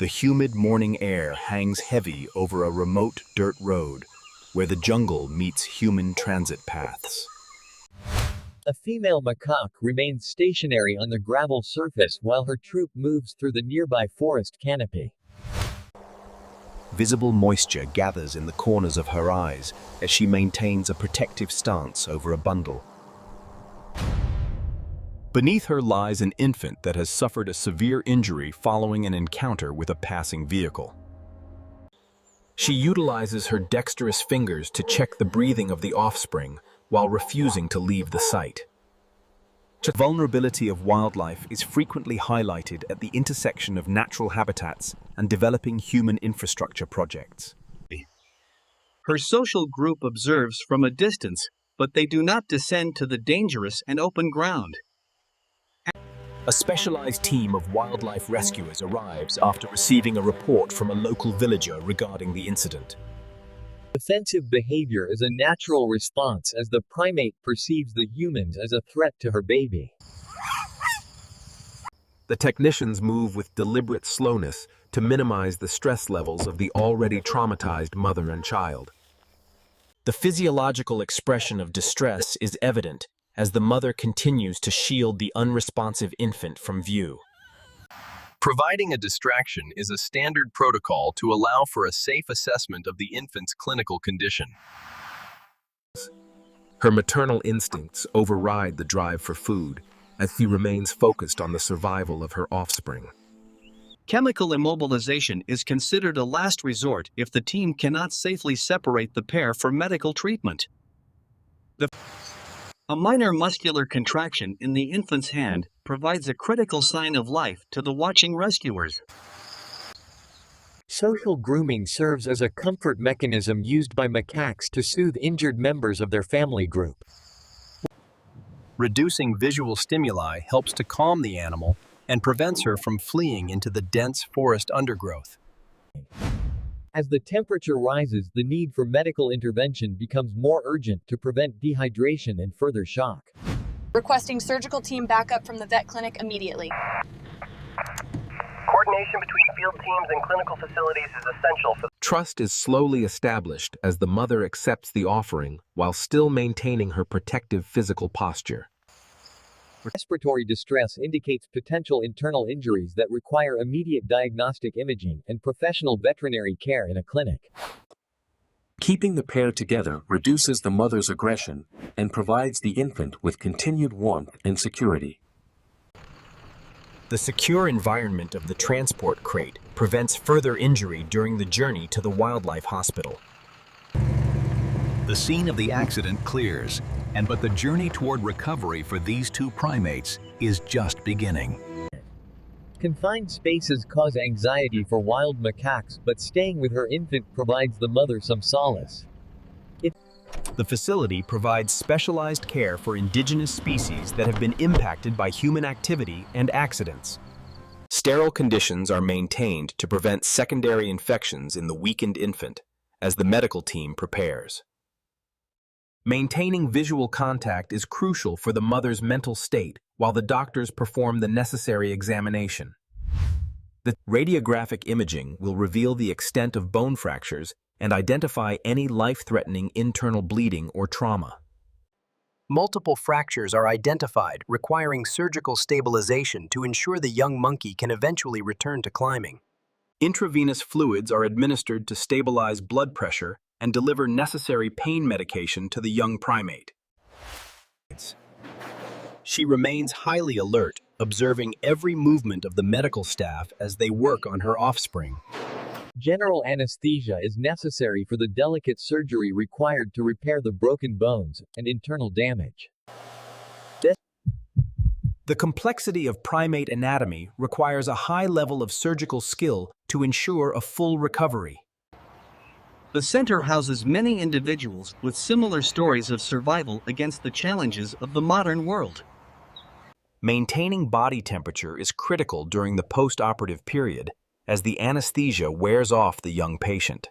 The humid morning air hangs heavy over a remote dirt road where the jungle meets human transit paths. A female macaque remains stationary on the gravel surface while her troop moves through the nearby forest canopy. Visible moisture gathers in the corners of her eyes as she maintains a protective stance over a bundle. Beneath her lies an infant that has suffered a severe injury following an encounter with a passing vehicle. She utilizes her dexterous fingers to check the breathing of the offspring while refusing to leave the site. The vulnerability of wildlife is frequently highlighted at the intersection of natural habitats and developing human infrastructure projects. Her social group observes from a distance, but they do not descend to the dangerous and open ground. A specialized team of wildlife rescuers arrives after receiving a report from a local villager regarding the incident. Defensive behavior is a natural response as the primate perceives the humans as a threat to her baby. The technicians move with deliberate slowness to minimize the stress levels of the already traumatized mother and child. The physiological expression of distress is evident as the mother continues to shield the unresponsive infant from view. Providing a distraction is a standard protocol to allow for a safe assessment of the infant's clinical condition. Her maternal instincts override the drive for food as she remains focused on the survival of her offspring. Chemical immobilization is considered a last resort if the team cannot safely separate the pair for medical treatment. A minor muscular contraction in the infant's hand provides a critical sign of life to the watching rescuers. Social grooming serves as a comfort mechanism used by macaques to soothe injured members of their family group. Reducing visual stimuli helps to calm the animal and prevents her from fleeing into the dense forest undergrowth. As the temperature rises, the need for medical intervention becomes more urgent to prevent dehydration and further shock. Requesting surgical team backup from the vet clinic immediately. Coordination between field teams and clinical facilities is essential for... Trust is slowly established as the mother accepts the offering while still maintaining her protective physical posture. Respiratory distress indicates potential internal injuries that require immediate diagnostic imaging and professional veterinary care in a clinic. Keeping the pair together reduces the mother's aggression and provides the infant with continued warmth and security. The secure environment of the transport crate prevents further injury during the journey to the wildlife hospital. The scene of the accident clears, but the journey toward recovery for these two primates is just beginning. Confined spaces cause anxiety for wild macaques, but staying with her infant provides the mother some solace. The facility provides specialized care for indigenous species that have been impacted by human activity and accidents. Sterile conditions are maintained to prevent secondary infections in the weakened infant as the medical team prepares. Maintaining visual contact is crucial for the mother's mental state while the doctors perform the necessary examination. The radiographic imaging will reveal the extent of bone fractures and identify any life-threatening internal bleeding or trauma. Multiple fractures are identified, requiring surgical stabilization to ensure the young monkey can eventually return to climbing. Intravenous fluids are administered to stabilize blood pressure and deliver necessary pain medication to the young primate. She remains highly alert, observing every movement of the medical staff as they work on her offspring. General anesthesia is necessary for the delicate surgery required to repair the broken bones and internal damage. The complexity of primate anatomy requires a high level of surgical skill to ensure a full recovery. The center houses many individuals with similar stories of survival against the challenges of the modern world. Maintaining body temperature is critical during the post-operative period as the anesthesia wears off the young patient.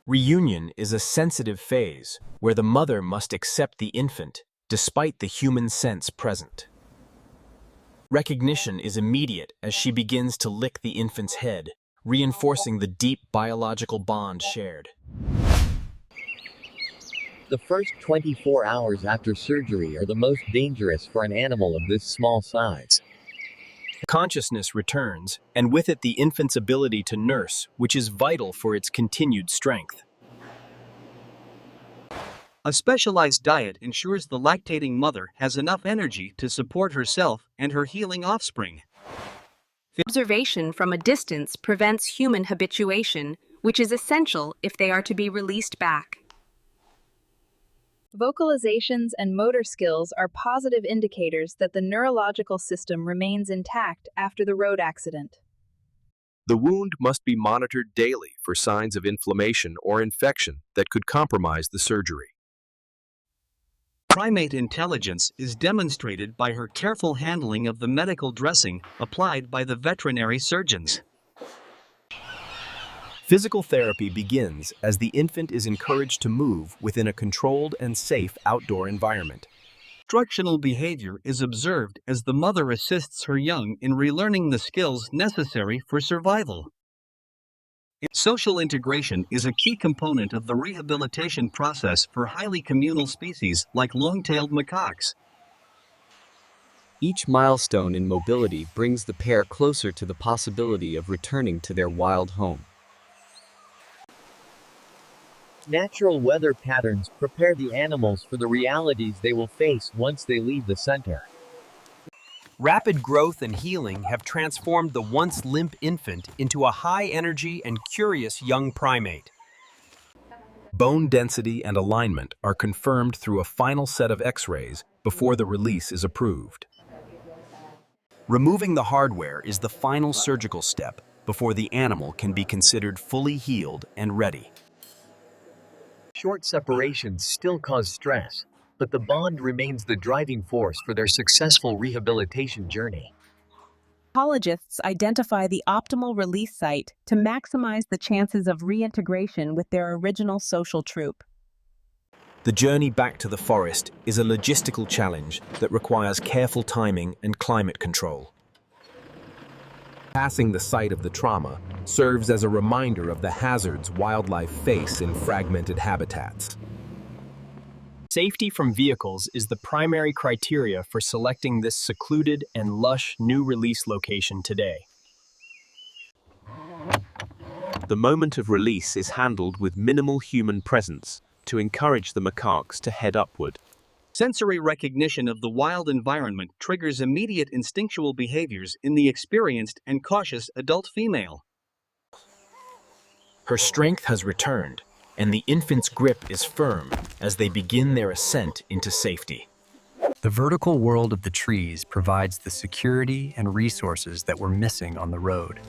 Reunion is a sensitive phase where the mother must accept the infant despite the human sense present. Recognition is immediate as she begins to lick the infant's head, reinforcing the deep biological bond shared. The first 24 hours after surgery are the most dangerous for an animal of this small size. Consciousness returns, and with it the infant's ability to nurse, which is vital for its continued strength. A specialized diet ensures the lactating mother has enough energy to support herself and her healing offspring. Observation from a distance prevents human habituation, which is essential if they are to be released back. Vocalizations and motor skills are positive indicators that the neurological system remains intact after the road accident. The wound must be monitored daily for signs of inflammation or infection that could compromise the surgery. Primate intelligence is demonstrated by her careful handling of the medical dressing applied by the veterinary surgeons. Physical therapy begins as the infant is encouraged to move within a controlled and safe outdoor environment. Instructional behavior is observed as the mother assists her young in relearning the skills necessary for survival. Social integration is a key component of the rehabilitation process for highly communal species like long-tailed macaques. Each milestone in mobility brings the pair closer to the possibility of returning to their wild home. Natural weather patterns prepare the animals for the realities they will face once they leave the center. Rapid growth and healing have transformed the once limp infant into a high-energy and curious young primate. Bone density and alignment are confirmed through a final set of X-rays before the release is approved. Removing the hardware is the final surgical step before the animal can be considered fully healed and ready. Short separations still cause stress, but the bond remains the driving force for their successful rehabilitation journey. Psychologists identify the optimal release site to maximize the chances of reintegration with their original social troop. The journey back to the forest is a logistical challenge that requires careful timing and climate control. Passing the site of the trauma serves as a reminder of the hazards wildlife face in fragmented habitats. Safety from vehicles is the primary criteria for selecting this secluded and lush new release location today. The moment of release is handled with minimal human presence to encourage the macaques to head upward. Sensory recognition of the wild environment triggers immediate instinctual behaviors in the experienced and cautious adult female. Her strength has returned, and the infant's grip is firm as they begin their ascent into safety. The vertical world of the trees provides the security and resources that were missing on the road.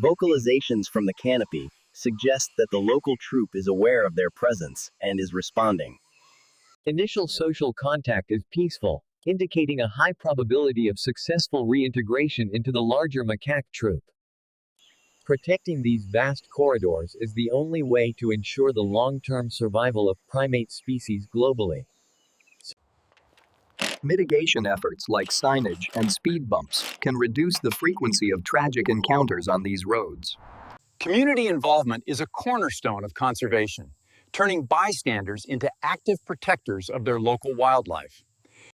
Vocalizations from the canopy suggest that the local troop is aware of their presence and is responding. Initial social contact is peaceful, indicating a high probability of successful reintegration into the larger macaque troop. Protecting these vast corridors is the only way to ensure the long-term survival of primate species globally. Mitigation efforts like signage and speed bumps can reduce the frequency of tragic encounters on these roads. Community involvement is a cornerstone of conservation, turning bystanders into active protectors of their local wildlife.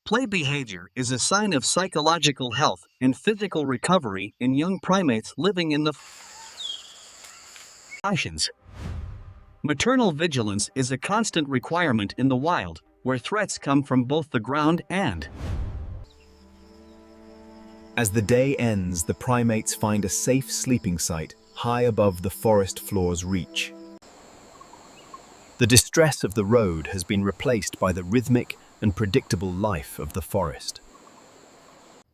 Play behavior is a sign of psychological health and physical recovery in young primates living in the fashions. Maternal vigilance is a constant requirement in the wild, where threats come from both the ground and. As the day ends, the primates find a safe sleeping site high above the forest floor's reach. The distress of the road has been replaced by the rhythmic and predictable life of the forest.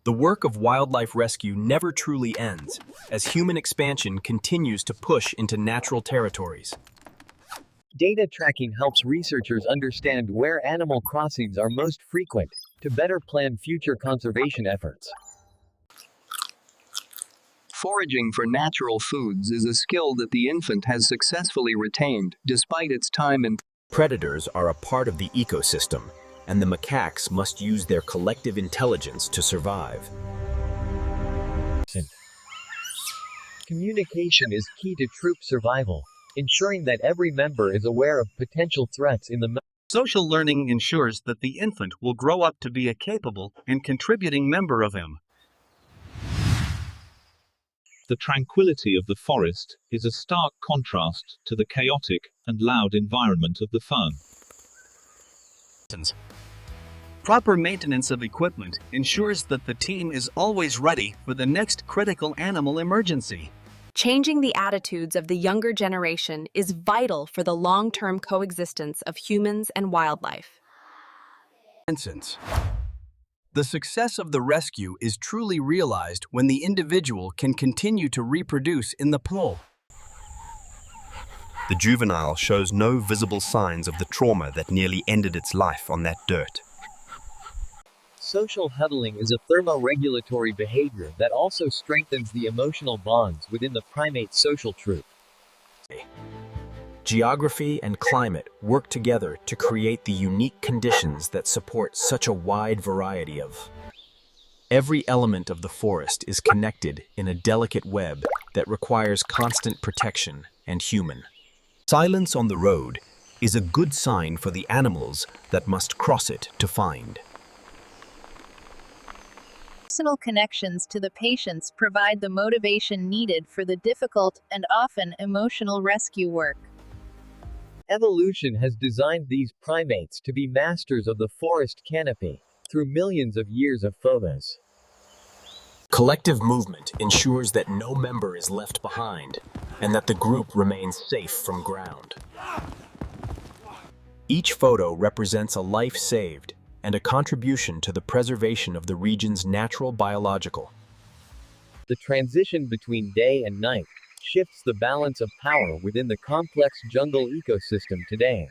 The work of wildlife rescue never truly ends, as human expansion continues to push into natural territories. Data tracking helps researchers understand where animal crossings are most frequent, to better plan future conservation efforts. Foraging for natural foods is a skill that the infant has successfully retained despite its time in. Predators are a part of the ecosystem, and the macaques must use their collective intelligence to survive. Communication is key to troop survival, ensuring that every member is aware of potential threats in the Social learning ensures that the infant will grow up to be a capable and contributing member of him. The tranquility of the forest is a stark contrast to the chaotic and loud environment of the fern. Proper maintenance of equipment ensures that the team is always ready for the next critical animal emergency. Changing the attitudes of the younger generation is vital for the long-term coexistence of humans and wildlife. The success of the rescue is truly realized when the individual can continue to reproduce in the pool. The juvenile shows no visible signs of the trauma that nearly ended its life on that dirt. Social huddling is a thermoregulatory behavior that also strengthens the emotional bonds within the primate social troop. Geography and climate work together to create the unique conditions that support such a wide variety of. Every element of the forest is connected in a delicate web that requires constant protection and human. Silence on the road is a good sign for the animals that must cross it to find. Personal connections to the patients provide the motivation needed for the difficult and often emotional rescue work. Evolution has designed these primates to be masters of the forest canopy through millions of years of photos. Collective movement ensures that no member is left behind and that the group remains safe from ground. Each photo represents a life saved and a contribution to the preservation of the region's natural biological. The transition between day and night shifts the balance of power within the complex jungle ecosystem today.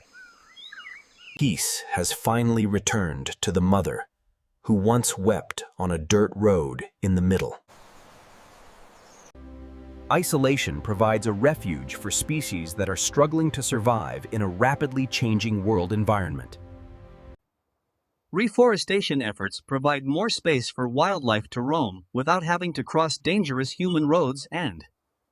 Peace has finally returned to the mother, who once wept on a dirt road in the middle. Isolation provides a refuge for species that are struggling to survive in a rapidly changing world environment. Reforestation efforts provide more space for wildlife to roam without having to cross dangerous human roads and